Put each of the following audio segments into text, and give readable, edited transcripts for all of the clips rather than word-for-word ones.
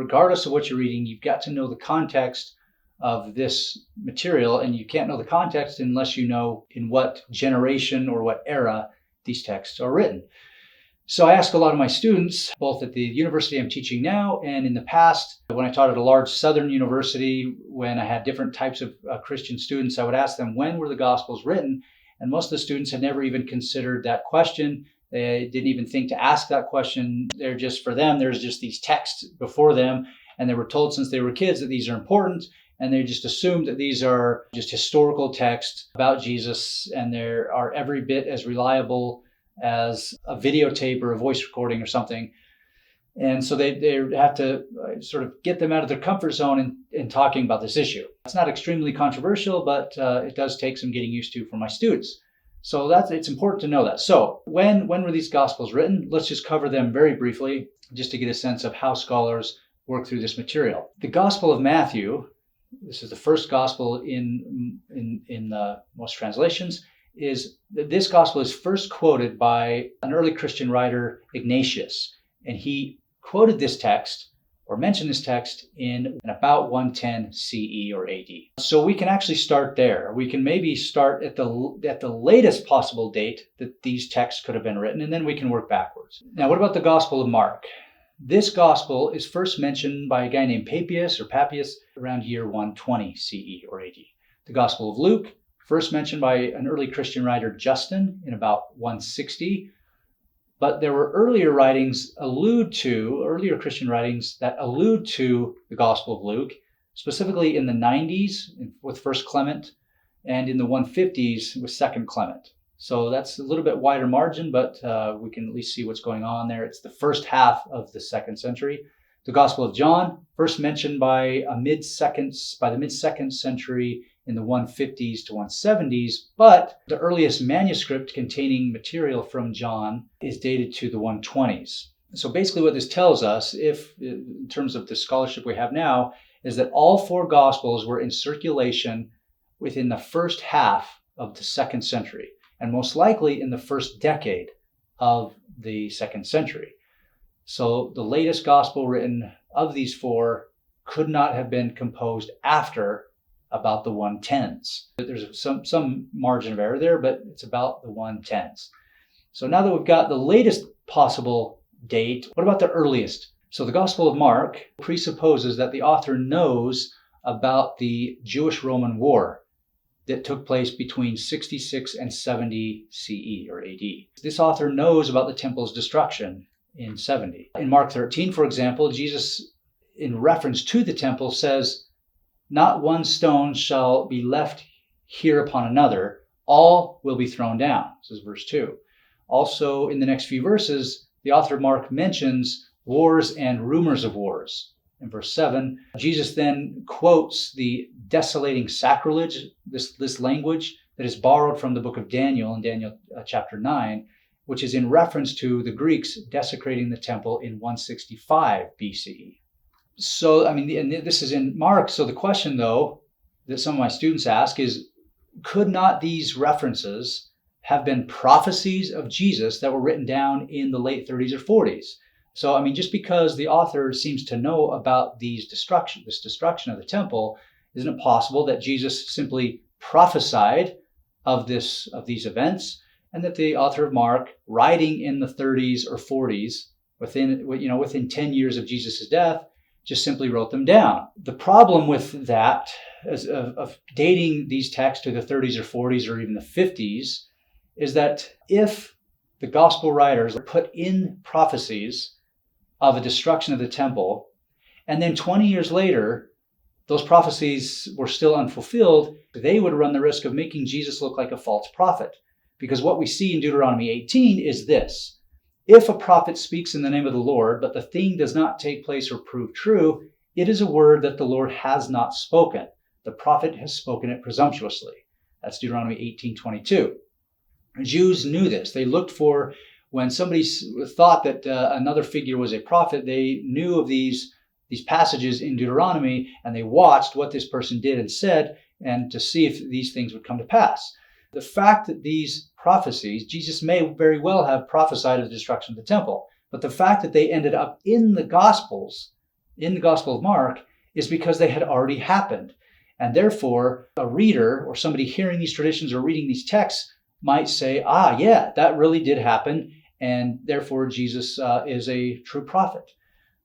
regardless of what you're reading, you've got to know the context of this material, and you can't know the context unless you know in what generation or what era these texts are written. So I ask a lot of my students, both at the university I'm teaching now and in the past, when I taught at a large southern university, when I had different types of Christian students, I would ask them, when were the Gospels written? And most of the students had never even considered that question. They didn't even think to ask that question. They're just, for them, there's just these texts before them, and they were told since they were kids that these are important, and they just assumed that these are just historical texts about Jesus, and they are every bit as reliable as a videotape or a voice recording or something. And so they have to sort of get them out of their comfort zone in talking about this issue. It's not extremely controversial, but it does take some getting used to for my students. So it's important to know that. So when were these Gospels written? Let's just cover them very briefly, just to get a sense of how scholars work through this material. The Gospel of Matthew, this is the first Gospel in most translations, this Gospel is first quoted by an early Christian writer, Ignatius, and he quoted this text or mentioned this text in about 110 CE or AD. So we can actually start there. We can maybe start at the latest possible date that these texts could have been written, and then we can work backwards. Now, what about the Gospel of Mark? This Gospel is first mentioned by a guy named Papias around year 120 CE or AD. The Gospel of Luke, first mentioned by an early Christian writer, Justin, in about 160. But there were earlier Christian writings that allude to the Gospel of Luke, specifically in the 90s with First Clement, and in the 150s with Second Clement. So that's a little bit wider margin, but we can at least see what's going on there. It's the first half of the 2nd century. The Gospel of John, first mentioned by the mid-2nd century in the 150s to 170s, but the earliest manuscript containing material from John is dated to the 120s. So basically what this tells us, in terms of the scholarship we have now, is that all 4 Gospels were in circulation within the first half of the 2nd century, and most likely in the first decade of the 2nd century. So the latest Gospel written of these 4 could not have been composed after about the 110s. There's some margin of error there, but it's about the 110s. So now that we've got the latest possible date, what about the earliest? So the Gospel of Mark presupposes that the author knows about the Jewish-Roman War that took place between 66 and 70 CE or AD. This author knows about the temple's destruction in 70. In Mark 13, for example, Jesus, in reference to the temple, says, "Not one stone shall be left here upon another. All will be thrown down." This is verse 2. Also, in the next few verses, the author of Mark mentions wars and rumors of wars. In verse 7, Jesus then quotes the desolating sacrilege, this language that is borrowed from the book of Daniel in Daniel chapter 9, which is in reference to the Greeks desecrating the temple in 165 BCE. So, and this is in Mark. So the question, though, that some of my students ask is, could not these references have been prophecies of Jesus that were written down in the late 30s or 40s? So, just because the author seems to know about this destruction of the temple, isn't it possible that Jesus simply prophesied of these events, and that the author of Mark, writing in the 30s or 40s, within 10 years of Jesus' death, just simply wrote them down? The problem with that, of dating these texts to the 30s or 40s or even the 50s, is that if the gospel writers put in prophecies of a destruction of the temple, and then 20 years later, those prophecies were still unfulfilled, they would run the risk of making Jesus look like a false prophet. Because what we see in Deuteronomy 18 is this: if a prophet speaks in the name of the Lord, but the thing does not take place or prove true, it is a word that the Lord has not spoken. The prophet has spoken it presumptuously. That's Deuteronomy 18:22. Jews knew this. They looked for, when somebody thought that another figure was a prophet, they knew of these passages in Deuteronomy, and they watched what this person did and said, and to see if these things would come to pass. The fact that these prophecies, Jesus may very well have prophesied of the destruction of the temple, but the fact that they ended up in the Gospels in the Gospel of Mark is because they had already happened. And therefore, a reader or somebody hearing these traditions or reading these texts might say, yeah, that really did happen, and therefore Jesus is a true prophet.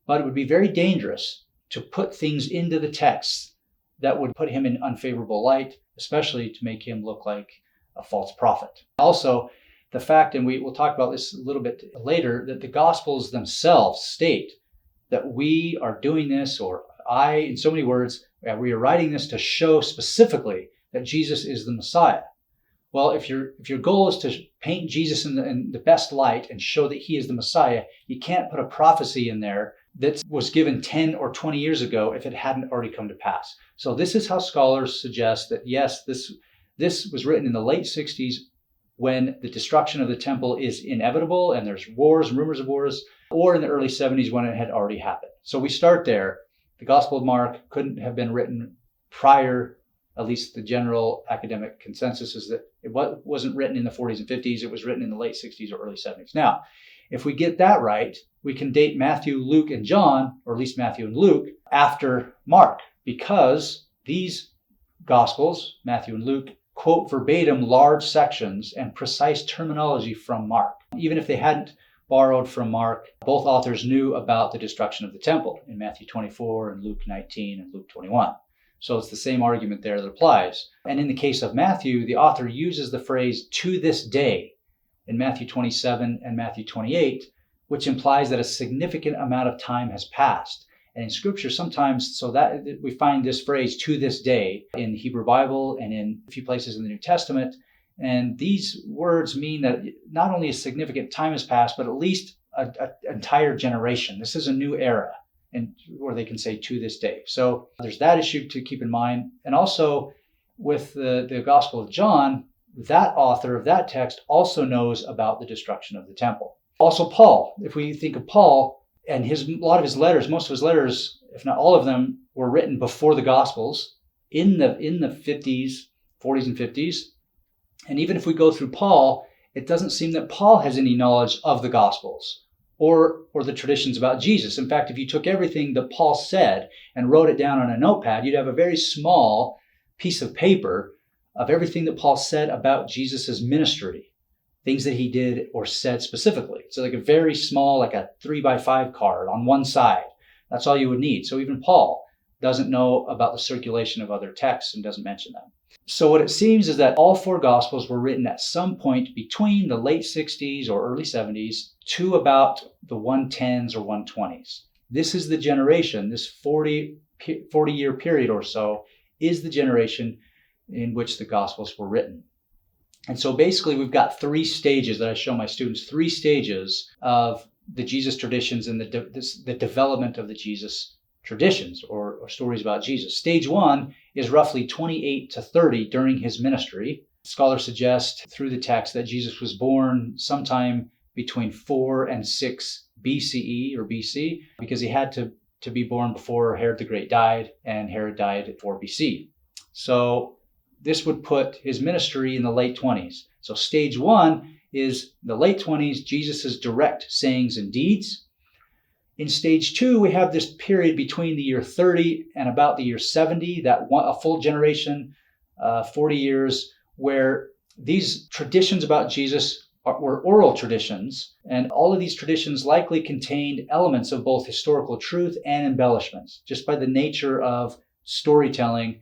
But it would be very dangerous to put things into the text that would put him in unfavorable light, especially to make him look like a false prophet. Also, the fact, and we'll talk about this a little bit later, that the Gospels themselves state that we are doing this, or I, in so many words, we are writing this to show specifically that Jesus is the Messiah. Well, if your goal is to paint Jesus in the best light and show that he is the Messiah, you can't put a prophecy in there that was given 10 or 20 years ago if it hadn't already come to pass. So this is how scholars suggest that, yes, this was written in the late 60s when the destruction of the temple is inevitable and there's wars and rumors of wars, or in the early 70s when it had already happened. So we start there. The Gospel of Mark couldn't have been written prior, at least the general academic consensus is that it wasn't written in the 40s and 50s. It was written in the late 60s or early 70s. Now, if we get that right, we can date Matthew, Luke, and John, or at least Matthew and Luke, after Mark, because these Gospels, Matthew and Luke, quote verbatim large sections and precise terminology from Mark. Even if they hadn't borrowed from Mark, both authors knew about the destruction of the temple in Matthew 24 and Luke 19 and Luke 21. So it's the same argument there that applies. And in the case of Matthew, the author uses the phrase "to this day" in Matthew 27 and Matthew 28, which implies that a significant amount of time has passed. And in Scripture, sometimes, so that we find this phrase "to this day" in the Hebrew Bible and in a few places in the New Testament. And these words mean that not only a significant time has passed, but at least an entire generation. This is a new era, and where they can say "to this day." So there's that issue to keep in mind. And also with the Gospel of John, that author of that text also knows about the destruction of the temple. Also Paul, if we think of Paul and a lot of his letters, most of his letters, if not all of them, were written before the Gospels in the 50s, 40s and 50s. And even if we go through Paul, it doesn't seem that Paul has any knowledge of the Gospels or the traditions about Jesus. In fact, if you took everything that Paul said and wrote it down on a notepad, you'd have a very small piece of paper of everything that Paul said about Jesus's ministry, things that he did or said specifically. So like a very small, like a 3x5 card on one side. That's all you would need. So even Paul doesn't know about the circulation of other texts and doesn't mention them. So what it seems is that all four Gospels were written at some point between the late 60s or early 70s to about the 110s or 120s. This is the generation, this 40-year period or so, is the generation in which the Gospels were written. And so basically we've got three stages that I show my students, three stages of the Jesus traditions and the development of the Jesus traditions or stories about Jesus. Stage one is roughly 28 to 30 during his ministry. Scholars suggest through the text that Jesus was born sometime between 4 and 6 BCE or BC, because he had to be born before Herod the Great died, and Herod died at 4 BC. So this would put his ministry in the late 20s. So stage one is the late 20s, Jesus' direct sayings and deeds. In stage two, we have this period between the year 30 and about the year 70, a full generation, 40 years, where these traditions about Jesus were oral traditions, and all of these traditions likely contained elements of both historical truth and embellishments. Just by the nature of storytelling,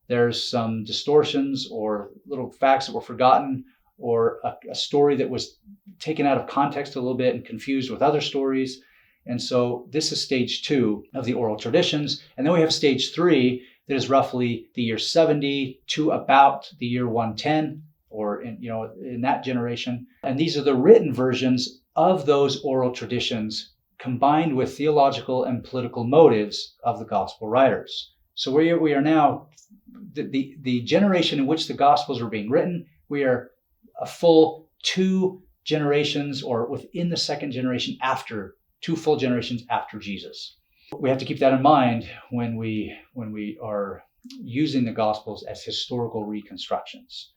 there's some distortions or little facts that were forgotten, or a story that was taken out of context a little bit and confused with other stories. And so this is stage two of the oral traditions. And then we have stage three that is roughly the year 70 to about the year 110, or in that generation. And these are the written versions of those oral traditions combined with theological and political motives of the gospel writers. So we are now, the generation in which the Gospels were being written, we are a full two generations, or within the second generation after, 2 full generations after Jesus. We have to keep that in mind when we are using the Gospels as historical reconstructions.